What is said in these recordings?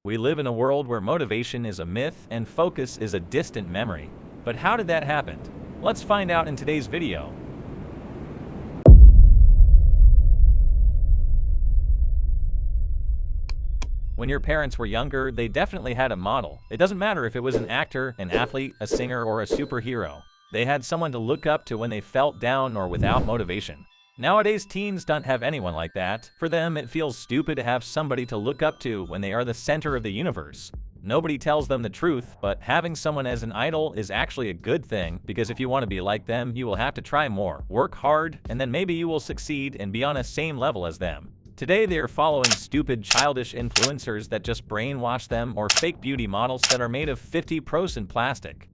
We live in a world where motivation is a myth and focus is a distant memory. But how did that happen? Let's find out in today's video. When your parents were younger, they definitely had a model. It doesn't matter if it was an actor, an athlete, a singer, or a superhero. They had someone to look up to when they felt down or without motivation. Nowadays, teens don't have anyone like that. For them, it feels stupid to have somebody to look up to when they are the center of the universe. Nobody tells them the truth, but having someone as an idol is actually a good thing, because if you want to be like them, you will have to try more, work hard, and then maybe you will succeed and be on a same level as them. Today, they are following stupid, childish influencers that just brainwash them, or fake beauty models that are made of 50% plastic.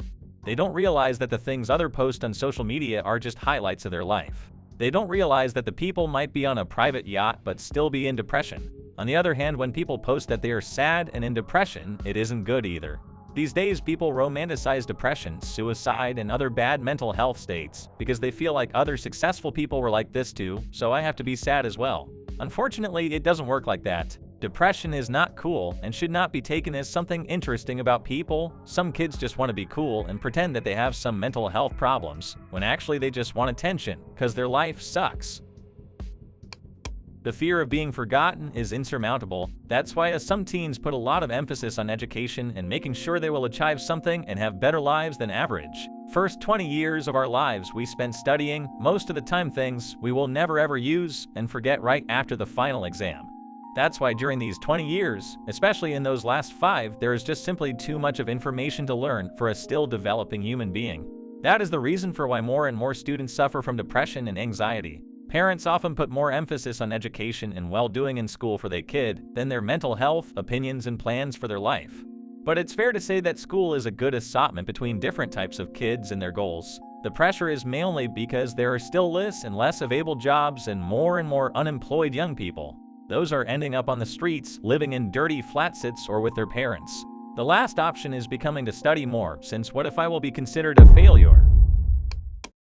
They don't realize that the things others post on social media are just highlights of their life. They don't realize that the people might be on a private yacht but still be in depression. On the other hand, when people post that they are sad and in depression, it isn't good either. These days, people romanticize depression, suicide, and other bad mental health states because they feel like other successful people were like this too, so I have to be sad as well. Unfortunately, it doesn't work like that. Depression is not cool and should not be taken as something interesting about people. Some kids just want to be cool and pretend that they have some mental health problems, when actually they just want attention, because their life sucks. The fear of being forgotten is insurmountable. That's why some teens put a lot of emphasis on education and making sure they will achieve something and have better lives than average. First 20 years of our lives we spent studying, most of the time things we will never ever use and forget right after the final exam. That's why during these 20 years, especially in those last 5, there is just simply too much of information to learn for a still developing human being. That is the reason for why more and more students suffer from depression and anxiety. Parents often put more emphasis on education and well-doing in school for their kid than their mental health, opinions, and plans for their life. But it's fair to say that school is a good assortment between different types of kids and their goals. The pressure is mainly because there are still less and less available jobs and more unemployed young people. Those are ending up on the streets, living in dirty flat sits or with their parents. The last option is becoming to study more, since what if I will be considered a failure?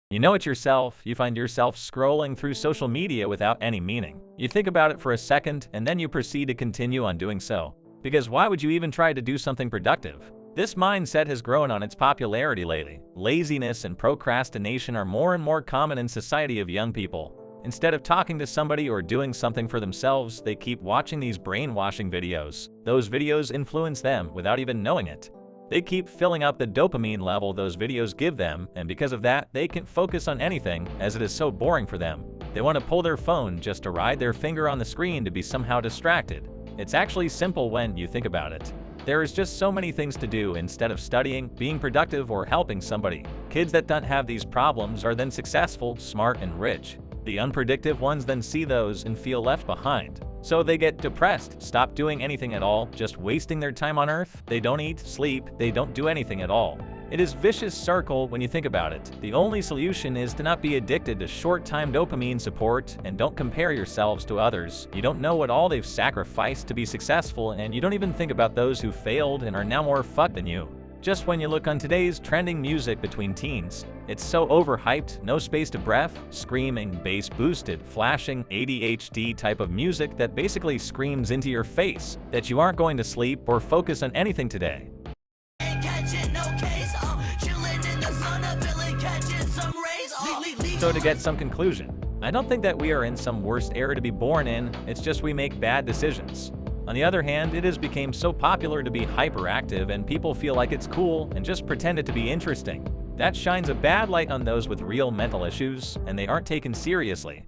You know it yourself, you find yourself scrolling through social media without any meaning. You think about it for a second, and then you proceed to continue on doing so. Because why would you even try to do something productive? This mindset has grown on its popularity lately. Laziness and procrastination are more and more common in society of young people. Instead of talking to somebody or doing something for themselves, they keep watching these brainwashing videos. Those videos influence them without even knowing it. They keep filling up the dopamine level those videos give them, and because of that, they can't focus on anything as it is so boring for them. They want to pull their phone just to ride their finger on the screen to be somehow distracted. It's actually simple when you think about it. There is just so many things to do instead of studying, being productive, or helping somebody. Kids that don't have these problems are then successful, smart, and rich. The unproductive ones then see those and feel left behind. So they get depressed, stop doing anything at all, just wasting their time on earth. They don't eat, sleep, they don't do anything at all. It is a vicious circle when you think about it. The only solution is to not be addicted to short-time dopamine support, and don't compare yourselves to others. You don't know what all they've sacrificed to be successful, and you don't even think about those who failed and are now more fucked than you. Just when you look on today's trending music between teens, it's so overhyped, no space to breath, screaming, bass-boosted, flashing, ADHD type of music that basically screams into your face that you aren't going to sleep or focus on anything today. So to get some conclusion, I don't think that we are in some worst era to be born in, it's just we make bad decisions. On the other hand, it has become so popular to be hyperactive and people feel like it's cool and just pretend it to be interesting. That shines a bad light on those with real mental issues, and they aren't taken seriously.